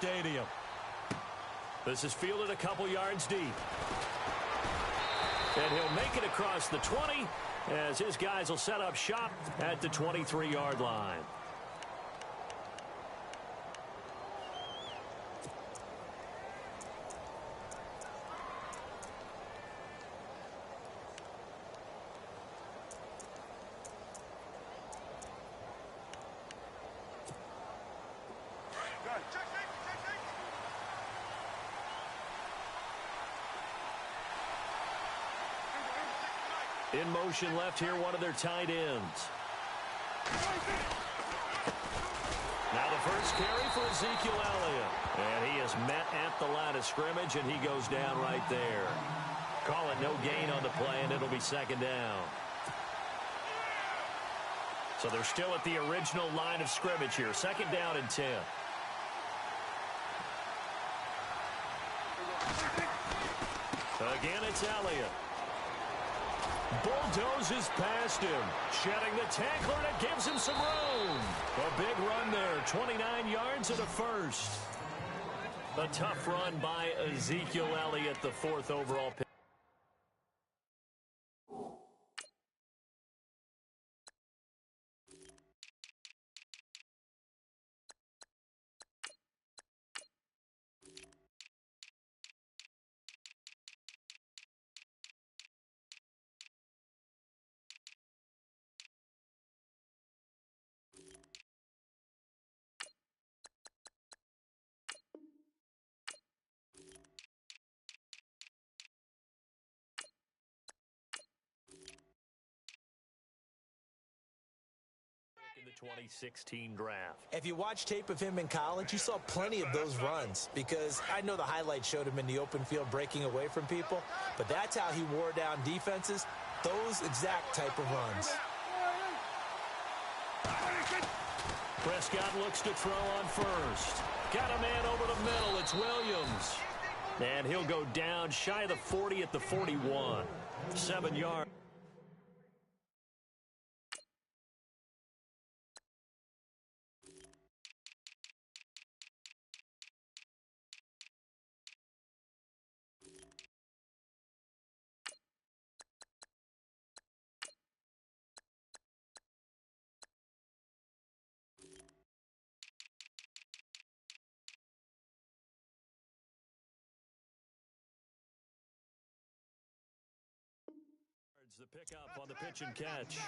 stadium. This is fielded a couple yards deep. And he'll make it across the 20 as his guys will set up shop at the 23-yard line. In motion left here, one of their tight ends. Now the first carry for Ezekiel Elliott. And he is met at the line of scrimmage, and he goes down right there. Call it no gain on the play, and it'll be second down. So they're still at the original line of scrimmage here. Second down and 10. Again, it's Elliott. Bulldozes past him. Shedding the tackler, and it gives him some room. A big run there. 29 yards and a first. A tough run by Ezekiel Elliott, the 4th overall pick. In the 2016 draft. If you watch tape of him in college, you saw plenty of those runs, because I know the highlights showed him in the open field breaking away from people, but that's how he wore down defenses, those exact type of runs. Prescott looks to throw on first. Got a man over the middle. It's Williams. And he'll go down shy of the 40 at the 41. 7 yards. The pickup on the pitch and catch.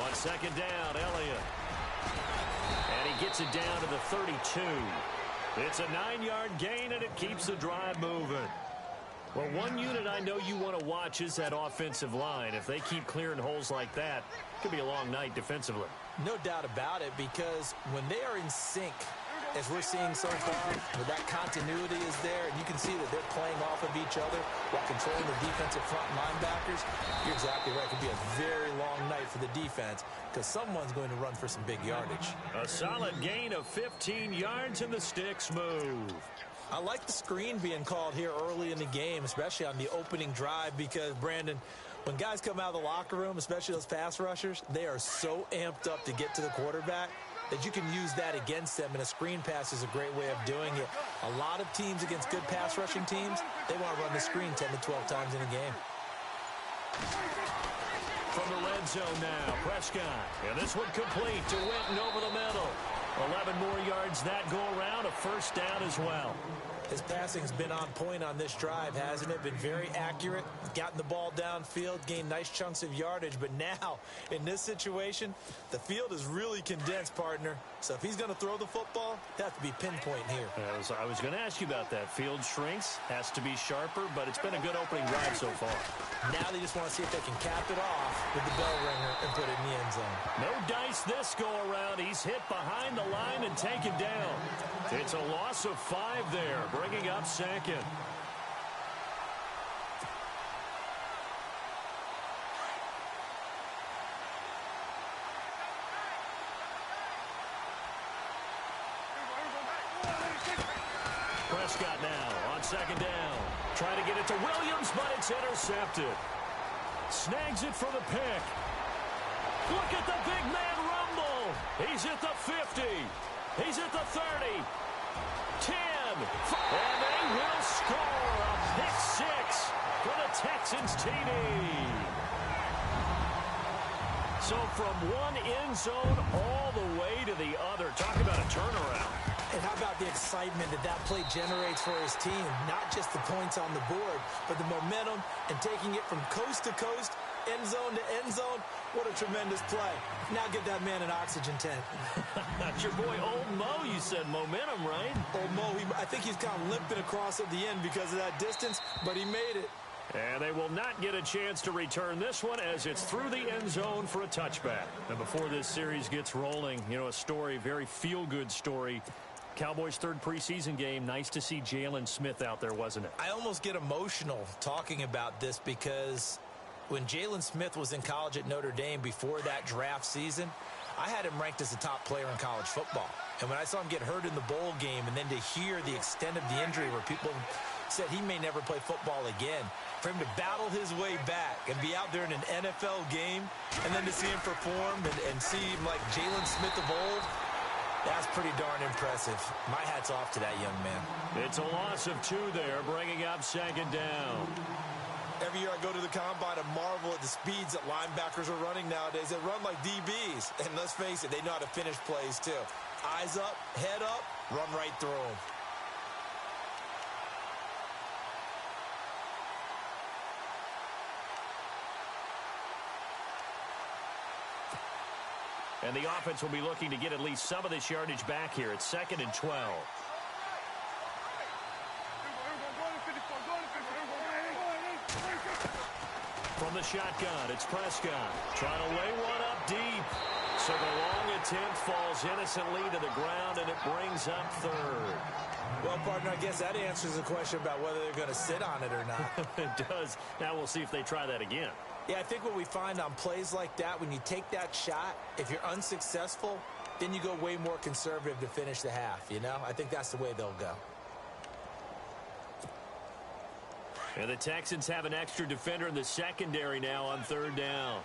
On second down, Elliott. And he gets it down to the 32. It's a 9-yard gain, and it keeps the drive moving. Well, one unit I know you want to watch is that offensive line. If they keep clearing holes like that, it could be a long night defensively. No doubt about it, because when they are in sync, as we're seeing so far, where that continuity is there, and you can see that they're playing off of each other while controlling the defensive front linebackers, you're exactly right. It could be a very long night for the defense, because someone's going to run for some big yardage. A solid gain of 15 yards, and the sticks move. I like the screen being called here early in the game, especially on the opening drive, because, Brandon, when guys come out of the locker room, especially those pass rushers, they are so amped up to get to the quarterback that you can use that against them, and a screen pass is a great way of doing it. A lot of teams against good pass rushing teams, they want to run the screen 10 to 12 times in a game. From the red zone now, Prescott. And this one complete to Winton over the middle. 11 more yards that go around, a first down as well. His passing's been on point on this drive, hasn't it? Been very accurate, gotten the ball downfield, gained nice chunks of yardage. But now, in this situation, the field is really condensed, partner. So if he's going to throw the football, it has to be pinpoint here. I was going to ask you about that. Field shrinks, has to be sharper, but it's been a good opening drive so far. Now they just want to see if they can cap it off with the bell ringer and put it in the end zone. No dice this go around. He's hit behind the line and taken down. It's a loss of 5 there, bringing up second. Prescott now on second down. Trying to get it to Williams, but it's intercepted. Snags it for the pick. Look at the big man rumble. He's at the 50. He's at the 30. 10. And they will score a pick six for the Texans TD. So from one end zone all the way to the other. Talk about a turnaround. And how about the excitement that play generates for his team? Not just the points on the board, but the momentum and taking it from coast to coast, end zone to end zone. What a tremendous play. Now get that man an oxygen tent. That's your boy Old Mo. You said momentum, right? Old Mo, I think he's kind of limping across at the end because of that distance, but he made it. And they will not get a chance to return this one as it's through the end zone for a touchback. And before this series gets rolling, you know, a story, very feel-good story. Cowboys' third preseason game. Nice to see Jalen Smith out there, wasn't it? I almost get emotional talking about this because when Jalen Smith was in college at Notre Dame before that draft season, I had him ranked as a top player in college football. And when I saw him get hurt in the bowl game and then to hear the extent of the injury where people said he may never play football again, for him to battle his way back and be out there in an NFL game and then to see him perform and see him like Jalen Smith of old, that's pretty darn impressive. My hat's off to that young man. It's a loss of 2 there, bringing up second down. Every year I go to the combine and marvel at the speeds that linebackers are running nowadays. They run like DBs. And let's face it, they know how to finish plays too. Eyes up, head up, run right through them. And the offense will be looking to get at least some of this yardage back here. It's 2nd and 12. From the shotgun, it's Prescott. Trying to lay one up deep. So the long attempt falls innocently to the ground, and it brings up 3rd. Well, partner, I guess that answers the question about whether they're going to sit on it or not. It does. Now we'll see if they try that again. Yeah, I think what we find on plays like that, when you take that shot, if you're unsuccessful, then you go way more conservative to finish the half, you know? I think that's the way they'll go. And the Texans have an extra defender in the secondary now on 3rd down.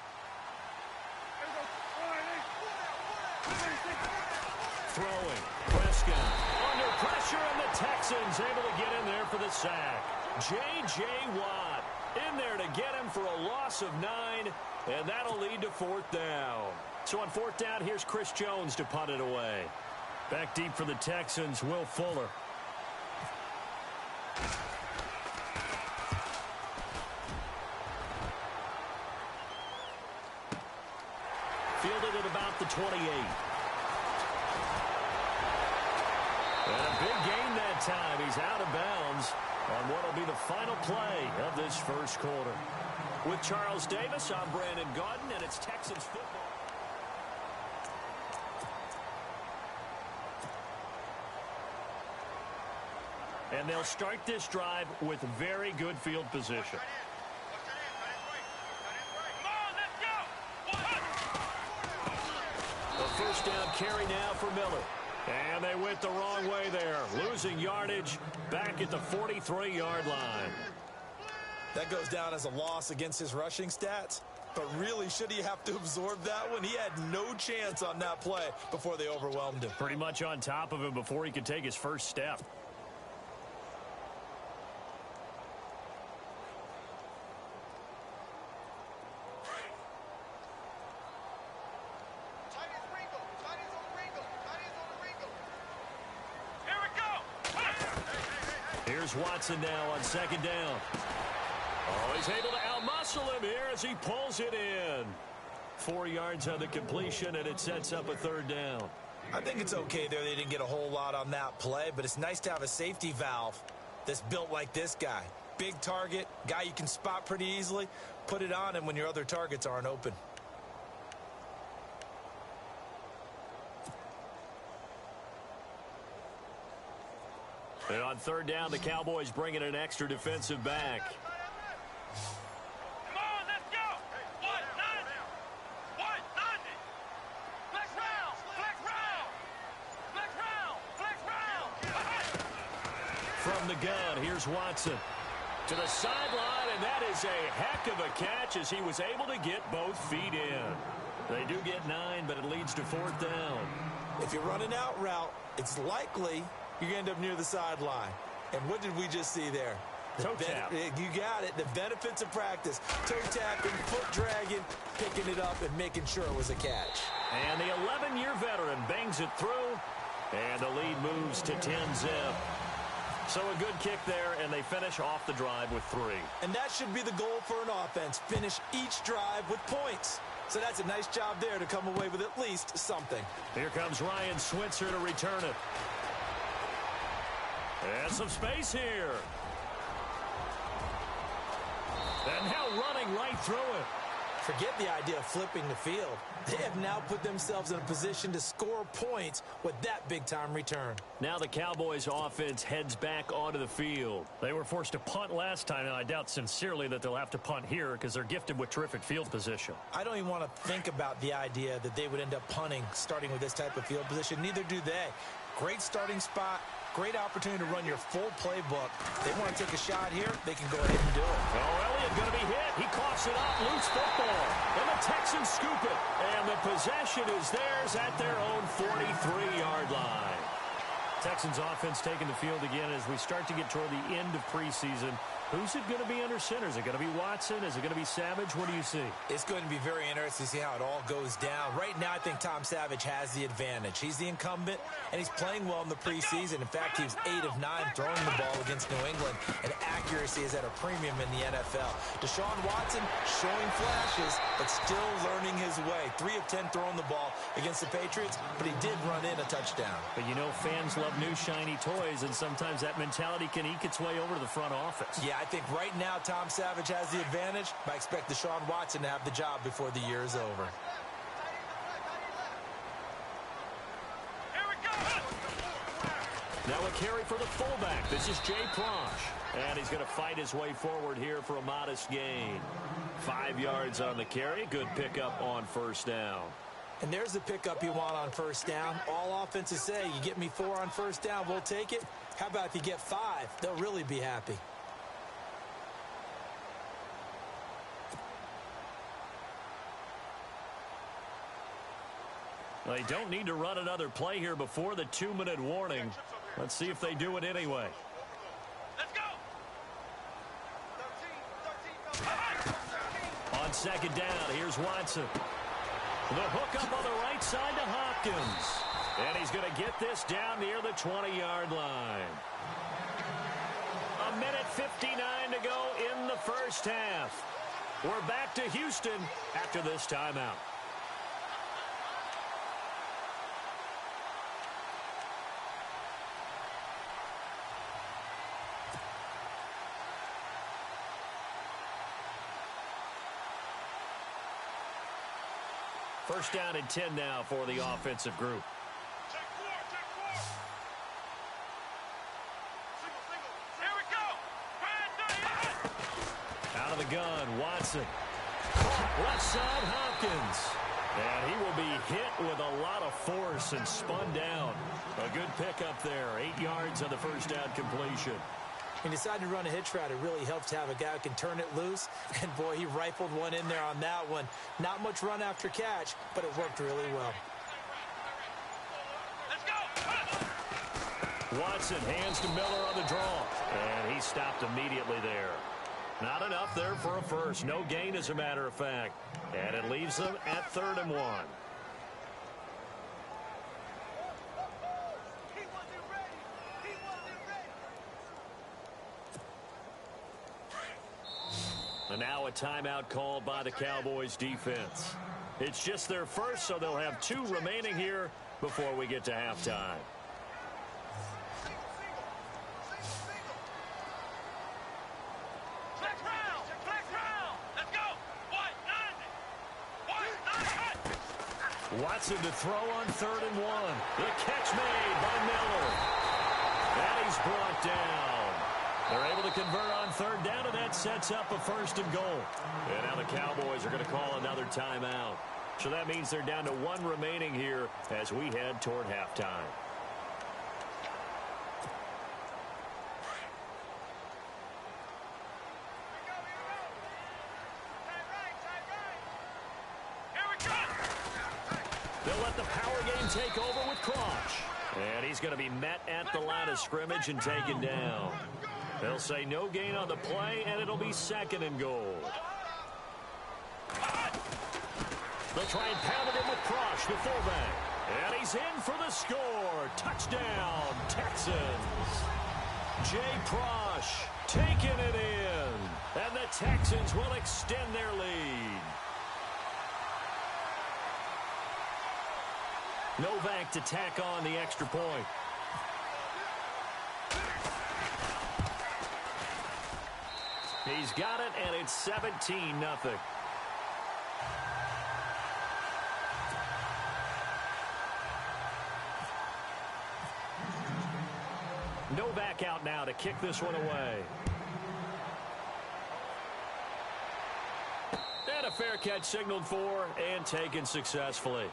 Throwing. Prescott under pressure, and the Texans able to get in there for the sack. J.J. Watt in there to get him for a loss of 9, and that'll lead to 4th down. So on 4th down, here's Chris Jones to punt it away. Back deep for the Texans, Will Fuller. Fielded at about the 28. And a big gain that time. He's out of bounds on what will be the final play of this first quarter. With Charles Davis, I'm Brandon Gaudin, and it's Texans football. And they'll start this drive with very good field position. The first down carry now for Miller. And they went the wrong way there, losing yardage back at the 43-yard line. That goes down as a loss against his rushing stats. But really, should he have to absorb that one? He had no chance on that play before they overwhelmed him. Pretty much on top of him before he could take his first step. Here's Watson now on 2nd down. Oh, he's able to outmuscle him here as he pulls it in. 4 yards on the completion, and it sets up a 3rd down. I think it's okay there. They didn't get a whole lot on that play, but it's nice to have a safety valve that's built like this guy. Big target, guy you can spot pretty easily. Put it on him when your other targets aren't open. And on 3rd down, the Cowboys bring in an extra defensive back. Come on, let's go! What? 90! What? 90! Flex round! Flex round! Flex round! Flex round! from the gun. Here's Watson to the sideline, and that is a heck of a catch as he was able to get both feet in. They do get 9, but it leads to 4th down. If you run an out route, it's likely you're going to end up near the sideline. And what did we just see there? Toe tap. You got it. The benefits of practice. Toe tapping, foot dragging, picking it up, and making sure it was a catch. And the 11-year veteran bangs it through, and the lead moves to 10-zip. So a good kick there, and they finish off the drive with 3. And that should be the goal for an offense. Finish each drive with points. So that's a nice job there to come away with at least something. Here comes Ryan Switzer to return it. And some space here. And now running right through it. Forget the idea of flipping the field. They have now put themselves in a position to score points with that big-time return. Now the Cowboys offense heads back onto the field. They were forced to punt last time, and I doubt sincerely that they'll have to punt here because they're gifted with terrific field position. I don't even want to think about the idea that they would end up punting starting with this type of field position. Neither do they. Great starting spot. Great opportunity to run your full playbook. They want to take a shot here, they can go ahead and do it. Oh, Elliott going to be hit. He coughs it up. Loose football. And the Texans scoop it. And the possession is theirs at their own 43-yard line. Texans offense taking the field again as we start to get toward the end of preseason. Who's it going to be under center? Is it going to be Watson? Is it going to be Savage? What do you see? It's going to be very interesting to see how it all goes down. Right now, I think Tom Savage has the advantage. He's the incumbent, and he's playing well in the preseason. In fact, he was 8 of 9 throwing the ball against New England, and accuracy is at a premium in the NFL. Deshaun Watson showing flashes, but still learning his way. 3 of 10 throwing the ball against the Patriots, but he did run in a touchdown. But you know, fans love new shiny toys, and sometimes that mentality can eke its way over to the front office. Yeah, I think right now Tom Savage has the advantage, but I expect Deshaun Watson to have the job before the year is over. Here we go. Now a carry for the fullback. This is Jay Prosh. And he's going to fight his way forward here for a modest gain. 5 yards on the carry. Good pickup on 1st down. And there's the pickup you want on 1st down. All offenses say, you get me 4 on 1st down, we'll take it. How about if you get 5? They'll really be happy. They don't need to run another play here before the 2-minute warning. Let's see if they do it anyway. Let's go. On 2nd down, here's Watson. The hook up on the right side to Hopkins. And he's going to get this down near the 20-yard line. 1:59 to go in the first half. We're back to Houston after this timeout. First down and 10 now for the offensive group. Check 4, check 4. Single. Here we go. Out of the gun, Watson. Left side, Hopkins. And he will be hit with a lot of force and spun down. A good pickup there. 8 yards on the first down completion. He decided to run a hitch route. It really helps to have a guy who can turn it loose. And, boy, he rifled one in there on that one. Not much run after catch, but it worked really well. Let's go. Watson hands to Miller on the draw. And he stopped immediately there. Not enough there for a first. No gain, as a matter of fact. And it leaves them at 3rd and 1. And now a timeout called by the Cowboys defense. It's just their first, so they'll have 2 remaining here before we get to halftime. Flex round. Let's go. White 90. Watson to throw on 3rd and 1. The catch made by Miller. And he's brought down. They're able to convert on 3rd down, and that sets up a 1st and goal. And now the Cowboys are going to call another timeout. So that means they're down to 1 remaining here as we head toward halftime. They'll let the power game take over with Crouch. And he's going to be met at the line of scrimmage and taken down. They'll say no gain on the play, and it'll be 2nd and goal. They'll try and pound it in with Crouch, the fullback. And he's in for the score. Touchdown, Texans. Jay Prosh taking it in. And the Texans will extend their lead. Novak to tack on the extra point. He's got it, and it's 17-0. Novak out now to kick this one away. And a fair catch signaled for and taken successfully.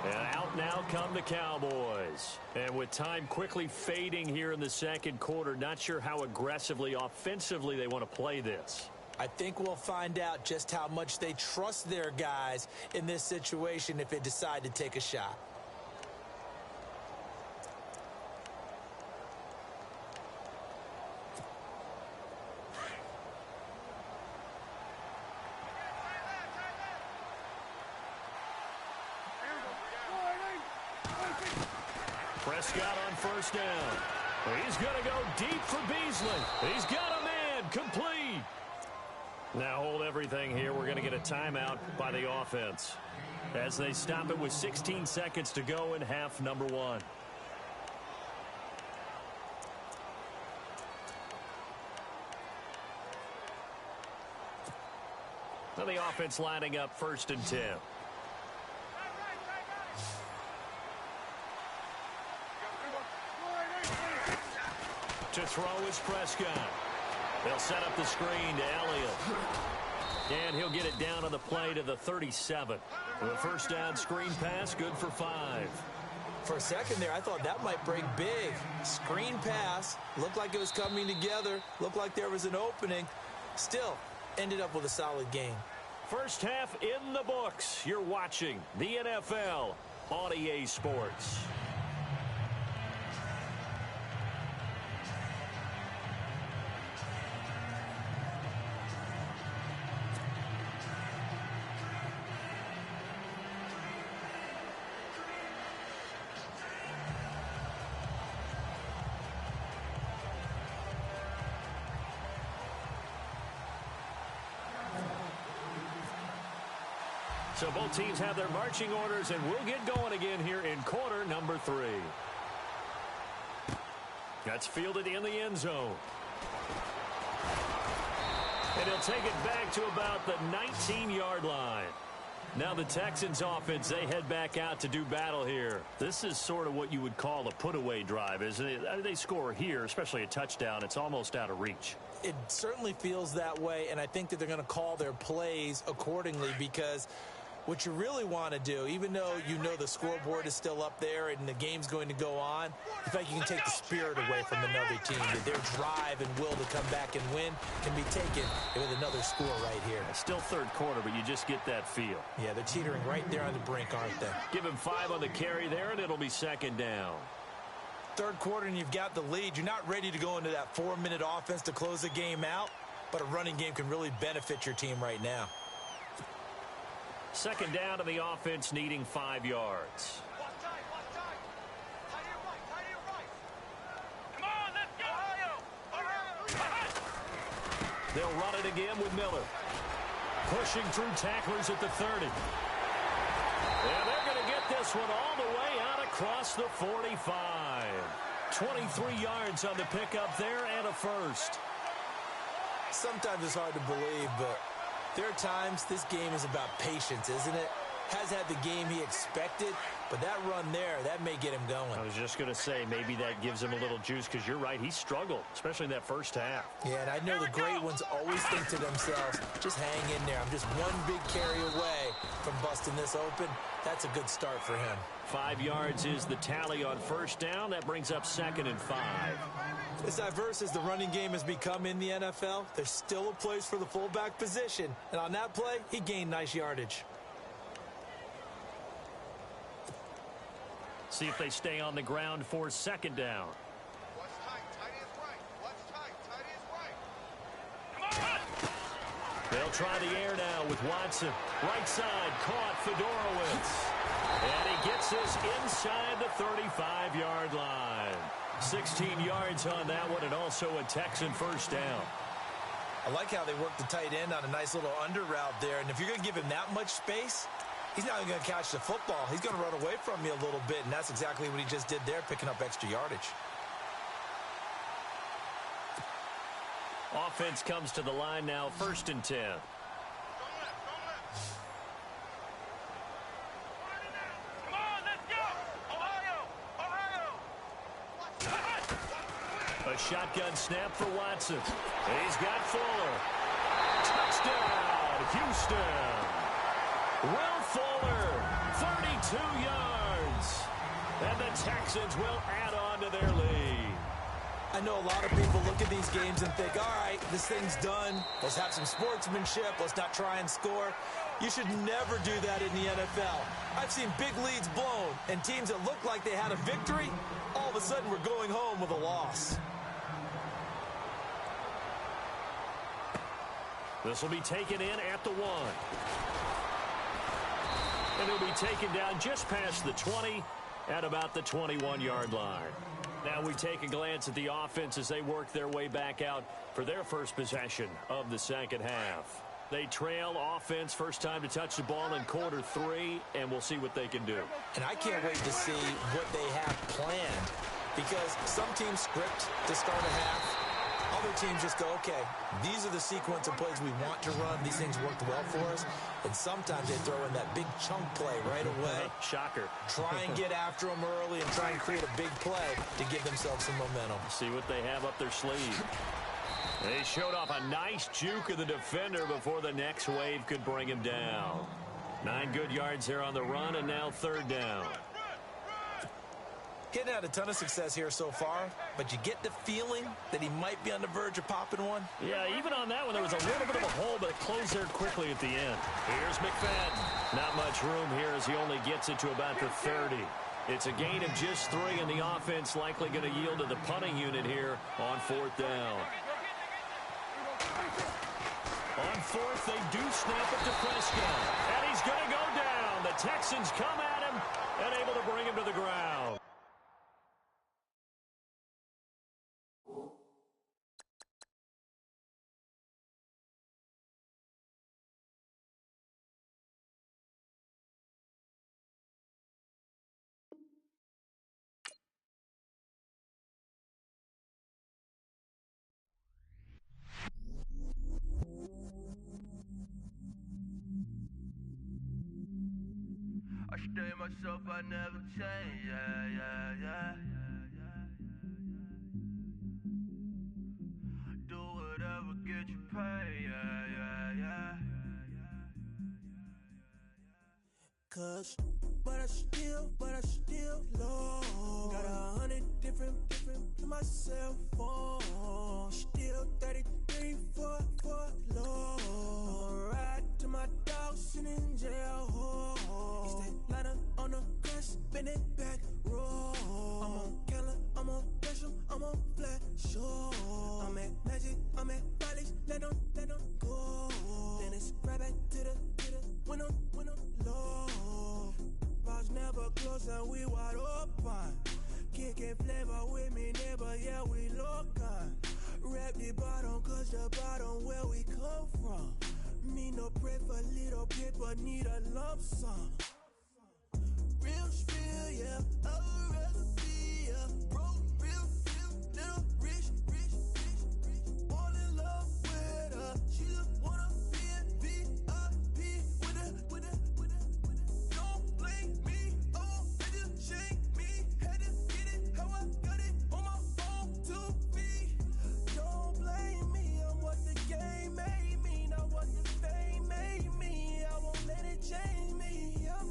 And out now come the Cowboys. And with time quickly fading here in the second quarter, not sure how aggressively, offensively they want to play this. I think we'll find out just how much they trust their guys in this situation if they decide to take a shot. Prescott on first down. He's going to go deep for Beasley. He's got a man complete. Now hold everything here. We're going to get a timeout by the offense as they stop it with 16 seconds to go in half number 1. Now the offense lining up 1st and 10. To throw is Prescott. They'll set up the screen to Elliott. And he'll get it down on the play to the 37. The first down screen pass, good for 5. For a second there, I thought that might break big. Screen pass, looked like it was coming together, looked like there was an opening. Still, ended up with a solid game. First half in the books. You're watching the NFL on EA Sports. So both teams have their marching orders, and we'll get going again here in quarter number 3. That's fielded in the end zone. And he'll take it back to about the 19-yard line. Now the Texans offense, they head back out to do battle here. This is sort of what you would call a put-away drive, isn't it? I mean, they score here, especially a touchdown. It's almost out of reach. It certainly feels that way, and I think that they're going to call their plays accordingly because what you really want to do, even though you know the scoreboard is still up there and the game's going to go on, in fact, you can take the spirit away from another team. That their drive and will to come back and win can be taken with another score right here. It's still third quarter, but you just get that feel. Yeah, they're teetering right there on the brink, aren't they? Give him 5 on the carry there, and it'll be 2nd down. Third quarter, and you've got the lead. You're not ready to go into that 4-minute offense to close the game out, but a running game can really benefit your team right now. 2nd down to the offense, needing 5 yards. Watch tight. Tight to your right. Come on, let's go. They'll run it again with Miller. Pushing through tacklers at the 30. And they're going to get this one all the way out across the 45. 23 yards on the pickup there and a first. Sometimes it's hard to believe, but there are times this game is about patience, isn't it? Has had the game he expected, but that run there, that may get him going. I was just going to say, maybe that gives him a little juice because you're right, he struggled, especially in that first half. Yeah, and I know the great ones always think to themselves, just hang in there. I'm just one big carry away from busting this open. That's a good start for him. 5 yards is the tally on first down. That brings up 2nd and 5. As diverse as the running game has become in the NFL, there's still a place for the fullback position. And on that play, he gained nice yardage. see if they stay on the ground for second down. What's tight? Tight is right. What's tight? Tight is right. Come on! They'll try the air now with Watson. Right side, caught Fedorowicz. And he gets this inside the 35-yard line. 16 yards on that one, and also a Texan first down. I like how they work the tight end on a nice little under route there. And if you're going to give him that much space, he's not even going to catch the football. He's going to run away from you a little bit, and that's exactly what he just did there, picking up extra yardage. Offense comes to the line now, 1st and 10. Come on, let's go! Ohio! A shotgun snap for Watson. He's got Fuller. Touchdown, Houston. Will Fuller, 32 yards. And the Texans will add on to their lead. I know a lot of people look at these games and think, all right, this thing's done. Let's have some sportsmanship. Let's not try and score. You should never do that in the NFL. I've seen big leads blown, and teams that look like they had a victory, all of a sudden we're going home with a loss. This will be taken in at the 1. And he'll be taken down just past the 20 at about the 21-yard line. Now we take a glance at the offense as they work their way back out for their first possession of the second half. They trail offense, first time to touch the ball in quarter 3, and we'll see what they can do. And I can't wait to see what they have planned, because some teams script to start a half. Other teams just go, okay, these are the sequence of plays we want to run. These things worked well for us. And sometimes they throw in that big chunk play right away. Shocker. Try and get after them early and try and create a big play to give themselves some momentum. See what they have up their sleeve. They showed off a nice juke of the defender before the next wave could bring him down. 9 good yards there on the run, and now 3rd down. Getting had a ton of success here so far, but you get the feeling that he might be on the verge of popping one. Yeah, even on that one, there was a little bit of a hole, but it closed there quickly at the end. Here's McFadden. Not much room here as he only gets it to about the 30. It's a gain of just 3, and the offense likely going to yield to the punting unit here on 4th down. On 4th, they do snap it to Prescott, and he's going to go down. The Texans come at him and able to bring him to the ground. I stay myself, I never change, yeah. Do whatever, get you paid, yeah. Cause, but I still low. Got 100 different to my cell phone. Still 33 for low. I'ma ride to my dog sitting in jail. It's that ladder on the grass, spin it back, roll. I'm on Keller, I'm on Gresham, I'm on Flat Shore. I'm at Magic, I'm at Bally's, let them go. Then it's right back to the when I'm low. Bars never close and we wide open. Kicking flavor with me, neighbor, yeah, we local. Rap the bottom, cause the bottom where we come from. Me no pray for little paper, need a lump sum. Real spill, yeah, I'd rather be, yeah. Broke, real, little rich. Fall in love with her, she just wanna be a VIP with it. Don't blame me, oh, they just shake me. Had to get it, how I got it, on my phone to be. Don't blame me, I'm what the game made me, not what the fame made me. I won't let it change me, I'm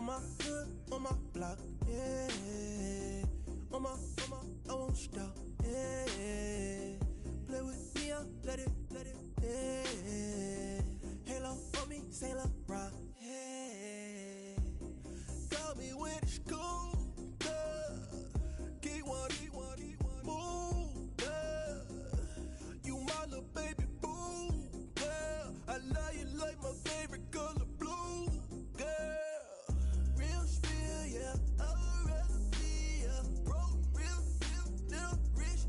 On my hood, on my block, yeah. On my, I won't stop, yeah. Play with me, I'll let it, yeah. Halo on me, Saint Laurent, yeah. Got me with the school, keep one, move, yeah. You my little baby boo, yeah. I love you like my favorite color blue, girl. Real spill, yeah. I'd rather be a broke, real, little rich.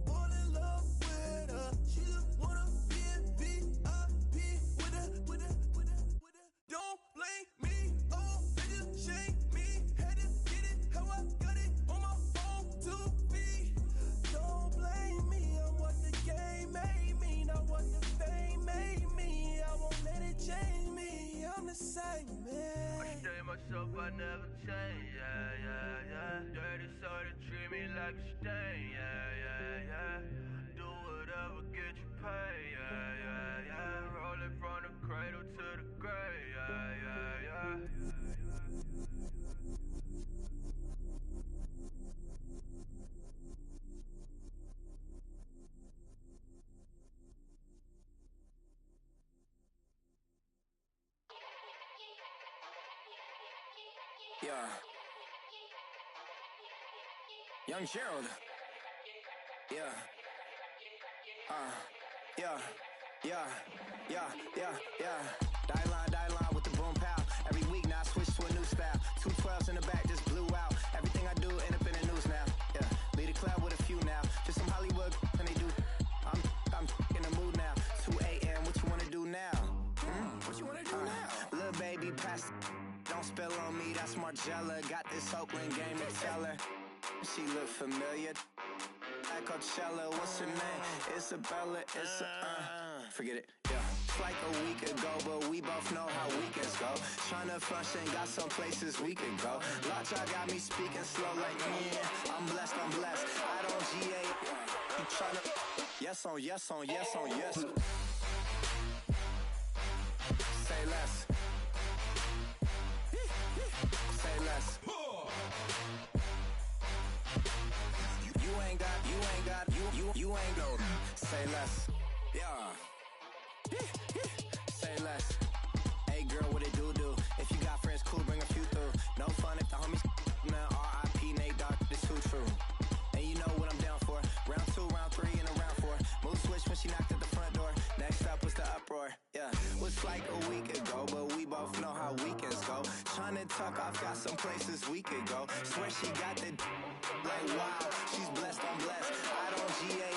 Fall in love with her. She just wanna be in VIP with her. Don't blame me, oh, nigga, shame me. Had to get it how I got it on my own 2 feet. Don't blame me, I'm what the game made me, not what the fame made me. I won't let it change me, I'm the same man. I stay myself, I never change, yeah. Dirty soul to treat me like a stain, yeah. Do whatever, get you paid, yeah. Roll it from the cradle to the grave, yeah. Yeah. Young Gerald. Yeah. Die line with the boom pow. Every week now I switch to a new style. 212s in the back just blew out. Everything I do end up in the news now. Yeah. Lead a club with a few now. Just some Hollywood and they do. I'm in the mood now. 2 a.m. What you wanna do now? What you wanna do now? Little baby pass. Don't spill on me, that's Margella. Got this Oakland game to tell her. She look familiar. At Coachella, what's her name? Isabella, forget it, yeah. It's like a week ago, but we both know how weekends go. Tryna function, got some places we could go. Lot y'all got me speaking slow like, yeah. I'm blessed. I don't GA. You tryna, yes on yes. Say less. Say less. You ain't no. Say less. Yeah. Say less. Hey girl, what it do? If you got friends, cool, bring a few through. No fun if the homies. Man, R.I.P. Nate Dogg, this too true. And you know what I'm down for. Round 2, round 3, and a round 4. Mood switch when she knocked at the front door. Next up was the uproar. Yeah, was like a week ago, but we both know how weekends go. Tryna tuck off, got some places we could go. Swear she got the like wow, she's blessed, I'm blessed. I don't GA.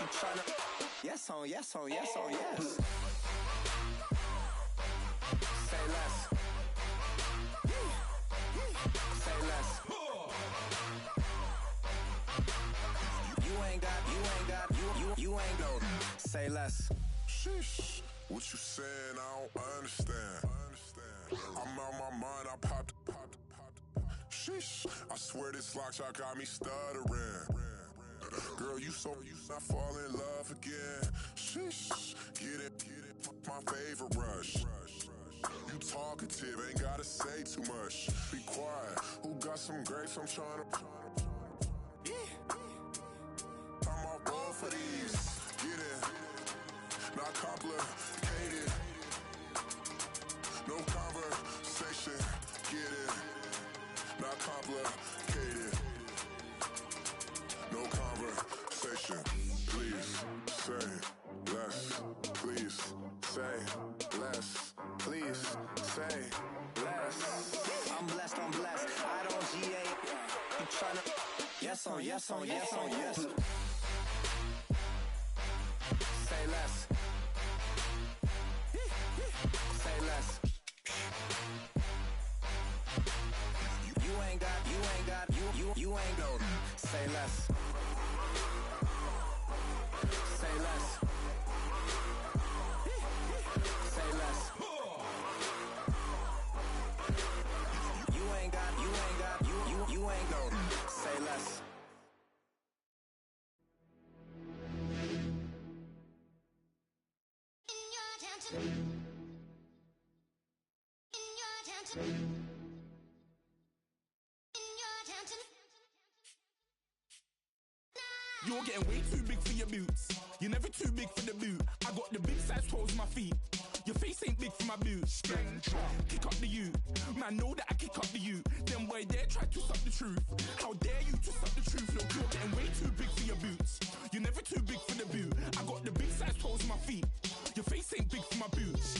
You tryna yes on yes. Say less. Say less. You ain't no. Say less. Sheesh, what you saying? I don't understand. I'm out my mind. I popped. Sheesh, I swear this lock y'all got me stuttering. Girl, you not fall in love again. Sheesh, get it, my favorite rush. You talkative, ain't gotta say too much. Be quiet, who got some grapes? I'm tryna. I'm off both for these. Get it, not complicated. No conversation, get it. Not complicated. No conversation. Please say less. Please say less. Please say less. I'm blessed. I don't GA. You tryna yes on yes. Say less. Say less. You ain't no. Say less. Say less. Say less. You ain't no. Say less. You're getting way too big for your boots. You're never too big for the boot. I got the big size toes on my feet. Your face ain't big for my boots. Kick up the you. Man, know that I kick up the you. Them boy there try to suck the truth. How dare you to suck the truth? Look, you're getting way too big for your boots. You're never too big for the boot. I got the big size toes on my feet. Your face ain't big for my boots.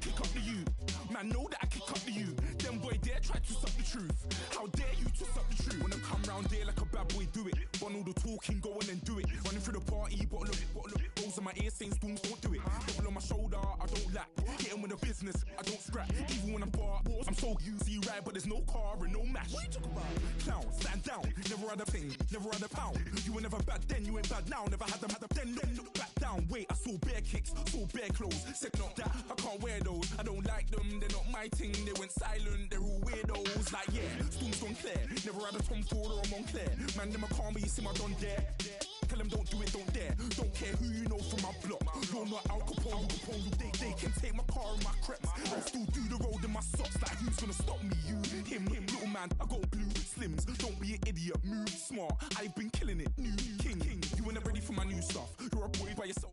Kick up the you. Man, know that I kick up the you. Them boy there try to suck the truth. How dare you to suck the truth? When I come round there like a bad boy, do it. Bun all the talking, go on and do it. Running through the party, bottle up. Rolls on my ear saying spoons, don't do it. Double on my shoulder, I don't lack. Getting with the business, I don't scrap. Even when I'm bar, I'm so easy right, but there's no car and no mash. What you talk about? Clown, stand down. Never had a thing, never had a pound. You were never bad then, you ain't bad now. Never had them, then look back down. Wait, I saw bare kicks, saw bare clothes. Said not that, I can't wear those. I don't like them, they're not my thing. They went silent, they're all weirdos. Like yeah, Storm's gone clear. Never had a Tom Ford or a Montclair. Man, them a call me, you see my don there. Tell them don't do it, don't dare. Don't care who you know from my block. You're not Al Capone, they can take my car and my creps. I'll still do the road in my socks. Like who's gonna stop me? You, him, little man. I got blue slims. Don't be an idiot, move smart. I've been killing it. New king. You ain't ready for my new stuff. You're a boy by yourself.